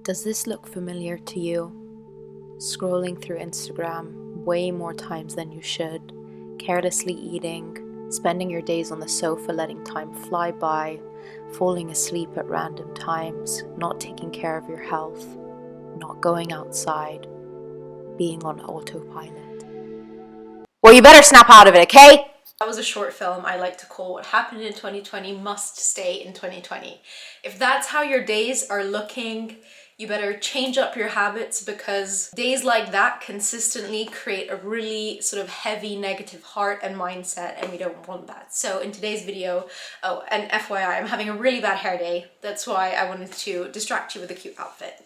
Does this look familiar to you? Scrolling through Instagram way more times than you should, carelessly eating, spending your days on the sofa letting time fly by, falling asleep at random times, not taking care of your health, not going outside, being on autopilot. Well, you better snap out of it, okay? That was a short film I like to call What Happened in 2020 Must Stay in 2020. If that's how your days are looking, you better change up your habits, because days like that consistently create a really sort of heavy negative heart and mindset, and we don't want that. So in today's video, oh, and FYI, I'm having a really bad hair day. That's why I wanted to distract you with a cute outfit.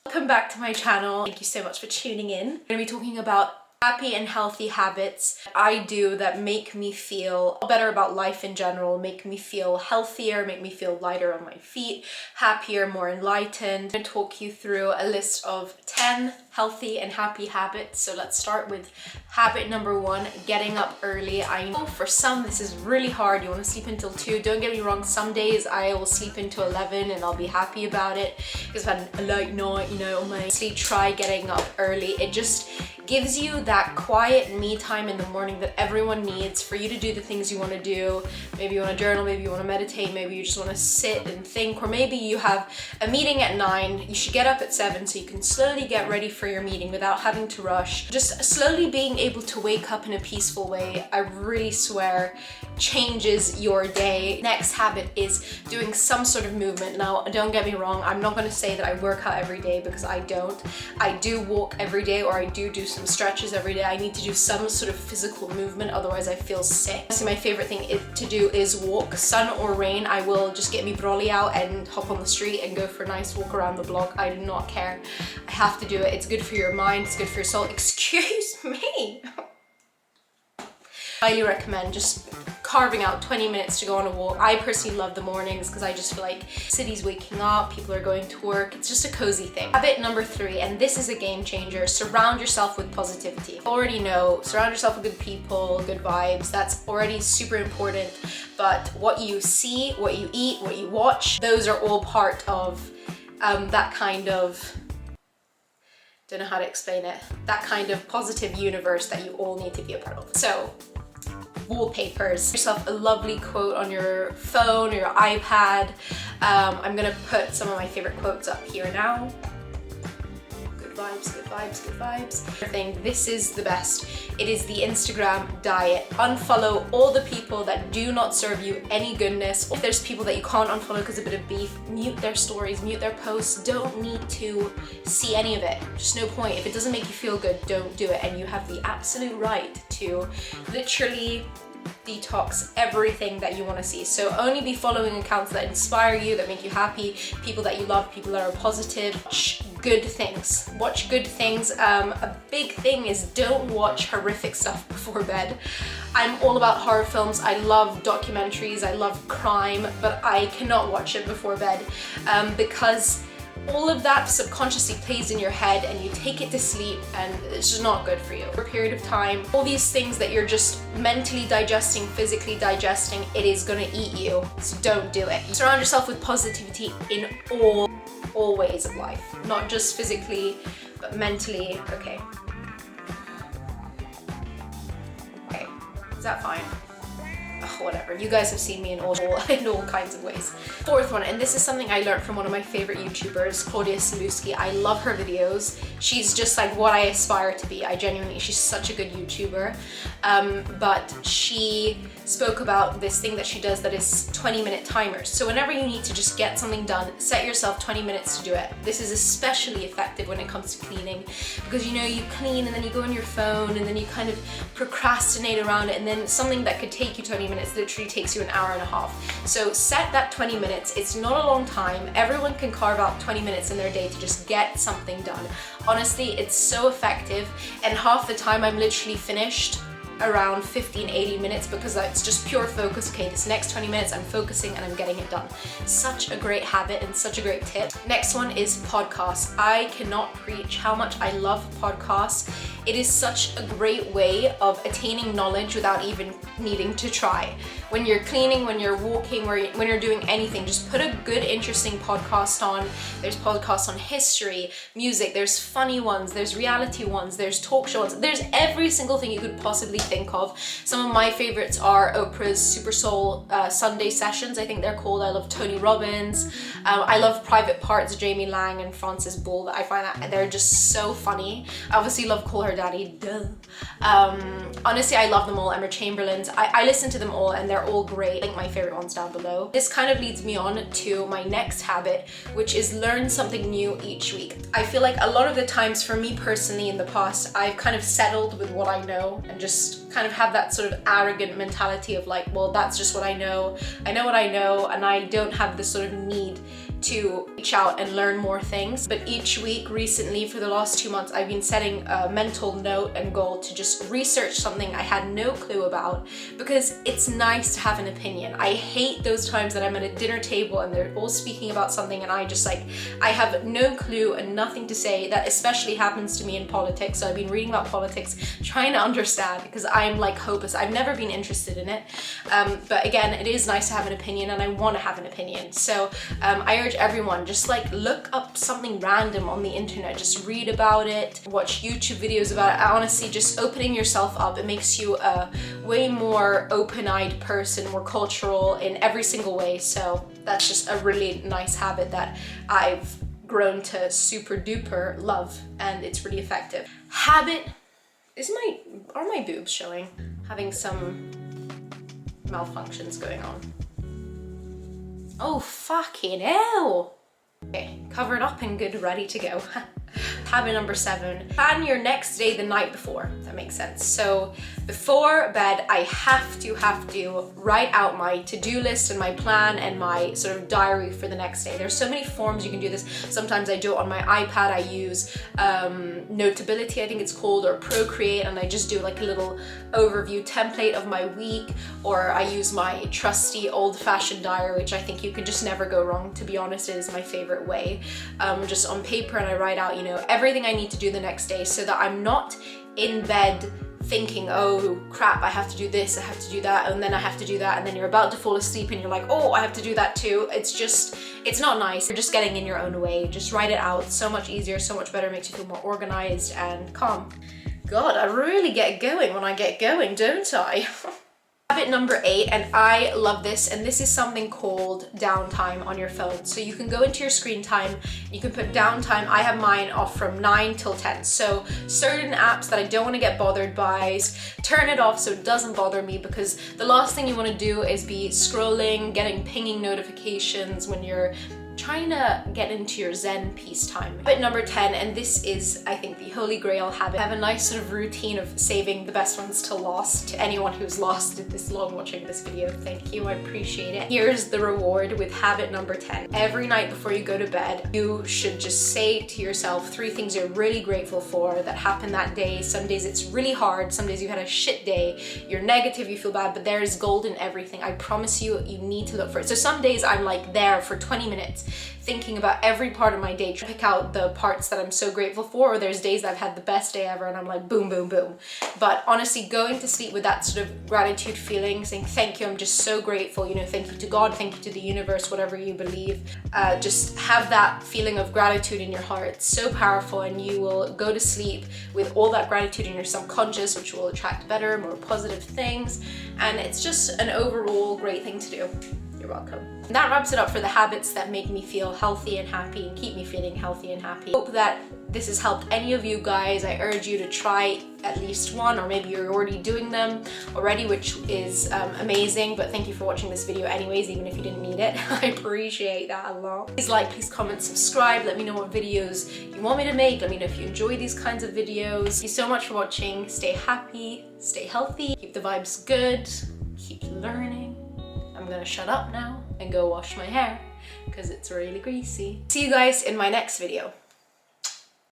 Welcome back to my channel. Thank you so much for tuning in. I'm gonna be talking about happy and healthy habits I do that make me feel better about life in general, make me feel healthier, make me feel lighter on my feet, happier, more enlightened. I'm going to talk you through a list of 10 healthy and happy habits. So let's start with habit number 1, getting up early. I know for some this is really hard. You want to sleep until 2. Don't get me wrong, some days I will sleep until 11 and I'll be happy about it because I've had a late night, you know, on my sleep. Try getting up early. It just gives you that quiet me time in the morning that everyone needs for you to do the things you want to do. Maybe you want to journal, maybe you want to meditate, maybe you just want to sit and think, or maybe you have a meeting at 9. You should get up at 7 so you can slowly get ready for your meeting without having to rush. Just slowly being able to wake up in a peaceful way, I really swear, changes your day. Next habit is doing some sort of movement. Now, don't get me wrong, I'm not going to say that I work out every day, because I don't. I do walk every day, or I do some stretches every day. I need to do some sort of physical movement, otherwise I feel sick. So my favorite thing to do is walk. Sun or rain, I will just get me brolly out and hop on the street and go for a nice walk around the block. I do not care. I have to do it. It's good for your mind, it's good for your soul. Excuse me. Highly recommend just carving out 20 minutes to go on a walk. I personally love the mornings because I just feel like city's waking up, people are going to work. It's just a cozy thing. Habit number 3, and this is a game changer: surround yourself with positivity. You already know, surround yourself with good people, good vibes. That's already super important. But what you see, what you eat, what you watch, those are all part of that kind of, don't know how to explain it, that kind of positive universe that you all need to be a part of. So wallpapers, yourself a lovely quote on your phone or your iPad. I'm gonna put some of my favorite quotes up here now. Good vibes, good vibes, good vibes. This is the best. It is the Instagram diet. Unfollow all the people that do not serve you any goodness. If there's people that you can't unfollow because of a bit of beef, mute their stories, mute their posts. Don't need to see any of it. Just no point. If it doesn't make you feel good, don't do it. And you have the absolute right to literally detox everything that you want to see. So only be following accounts that inspire you, that make you happy, people that you love, people that are positive. Watch good things. Watch good things. A big thing is don't watch horrific stuff before bed. I'm all about horror films. I love documentaries. I love crime, but I cannot watch it before bed because all of that subconsciously plays in your head and you take it to sleep, and it's just not good for you. For a period of time, all these things that you're just mentally digesting, physically digesting, it is gonna eat you, so don't do it. Surround yourself with positivity in all ways of life, not just physically, but mentally. Okay, is that fine? Whatever, you guys have seen me in all kinds of ways. Fourth one, and this is something I learned from one of my favorite YouTubers, Claudia Saluski. I love her videos. She's just like what I aspire to be. She's such a good YouTuber. But she spoke about this thing that she does that is 20-minute timers. So whenever you need to just get something done, set yourself 20 minutes to do it. This is especially effective when it comes to cleaning, because you know, you clean and then you go on your phone and then you kind of procrastinate around it, and then something that could take you 20 minutes literally takes you an hour and a half. So set that 20 minutes. It's not a long time. Everyone can carve out 20 minutes in their day to just get something done. Honestly, it's so effective, and half the time I'm literally finished around 15-80 minutes because it's just pure focus. Okay, this next 20 minutes I'm focusing and I'm getting it done. Such a great habit and such a great tip. Next one is podcasts. I cannot preach how much I love podcasts. It is such a great way of attaining knowledge without even needing to try. When you're cleaning, when you're walking, when you're doing anything, just put a good, interesting podcast on. There's podcasts on history, music, there's funny ones, there's reality ones, there's talk shows, there's every single thing you could possibly think of. Some of my favorites are Oprah's SuperSoul Sunday sessions, I think they're called. I love Tony Robbins. I love Private Parts, Jamie Lang and Francis Bull. I find that they're just so funny. I obviously love Call Her Daddy, duh. Honestly, I love them all. Emma Chamberlain's. I listen to them all and they're all great. Link my favorite ones down below. This kind of leads me on to my next habit, which is learn something new each week. I feel like a lot of the times for me personally in the past, I've kind of settled with what I know and just kind of have that sort of arrogant mentality of like, well, that's just what I know what I know, and I don't have this sort of need to reach out and learn more things. But each week recently, for the last 2 months, I've been setting a mental note and goal to just research something I had no clue about, because it's nice to have an opinion. I hate those times that I'm at a dinner table and they're all speaking about something and I just like, I have no clue and nothing to say. That especially happens to me in politics. So I've been reading about politics, trying to understand, because I'm like hopeless. I've never been interested in it. But again, it is nice to have an opinion and I want to have an opinion. So I urge everyone, just like look up something random on the internet, just read about it, watch YouTube videos about it. Honestly, just opening yourself up, it makes you a way more open-eyed person, more cultural in every single way. So that's just a really nice habit that I've grown to super duper love, and it's really effective. Habit are my boobs showing? Having some malfunctions going on. Oh, fucking hell. Okay, covered up and good, ready to go. Habit number 7, plan your next day the night before. That makes sense. So before bed, I have to write out my to-do list and my plan and my sort of diary for the next day. There's so many forms you can do this. Sometimes I do it on my iPad. I use Notability, I think it's called, or Procreate, and I just do like a little overview template of my week, or I use my trusty old-fashioned diary, which I think you can just never go wrong. To be honest, it is my favorite way. Just on paper, and I write out, you know, everything I need to do the next day, so that I'm not in bed thinking, oh crap, I have to do this, I have to do that, and then I have to do that, and then you're about to fall asleep and you're like, oh, I have to do that too. It's not nice. You're just getting in your own way. Just write it out. So much easier, so much better, makes you feel more organized and calm. God, I really get going when I get going, don't I? Habit number 8, and I love this, and this is something called downtime on your phone. So you can go into your screen time, you can put downtime. I have mine off from 9 till 10. So certain apps that I don't want to get bothered by, turn it off so it doesn't bother me, because the last thing you want to do is be scrolling, getting pinging notifications when you're trying to get into your Zen peace time. Habit number 10, and this is, I think, the holy grail habit. I have a nice sort of routine of saving the best ones to last. To anyone who's lasted this long watching this video, thank you, I appreciate it. Here's the reward with habit number 10. Every night before you go to bed, you should just say to yourself 3 things you're really grateful for that happened that day. Some days it's really hard, some days you had a shit day, you're negative, you feel bad, but there is gold in everything. I promise you, you need to look for it. So some days I'm like there for 20 minutes thinking about every part of my day, to pick out the parts that I'm so grateful for, or there's days I've had the best day ever and I'm like boom, boom, boom. But honestly, going to sleep with that sort of gratitude feeling, saying thank you, I'm just so grateful, you know, thank you to God, thank you to the universe, whatever you believe. Just have that feeling of gratitude in your heart. It's so powerful, and you will go to sleep with all that gratitude in your subconscious, which will attract better, more positive things. And it's just an overall great thing to do. You're welcome. And that wraps it up for the habits that make me feel healthy and happy and keep me feeling healthy and happy. Hope that this has helped any of you guys. I urge you to try at least one, or maybe you're already doing them already, which is amazing, but thank you for watching this video anyways, even if you didn't need it. I appreciate that a lot. Please like, please comment, subscribe, let me know what videos you want me to make, let me know if you enjoy these kinds of videos. Thank you so much for watching. Stay happy, stay healthy, keep the vibes good, keep learning. I'm gonna shut up now and go wash my hair because it's really greasy. See you guys in my next video.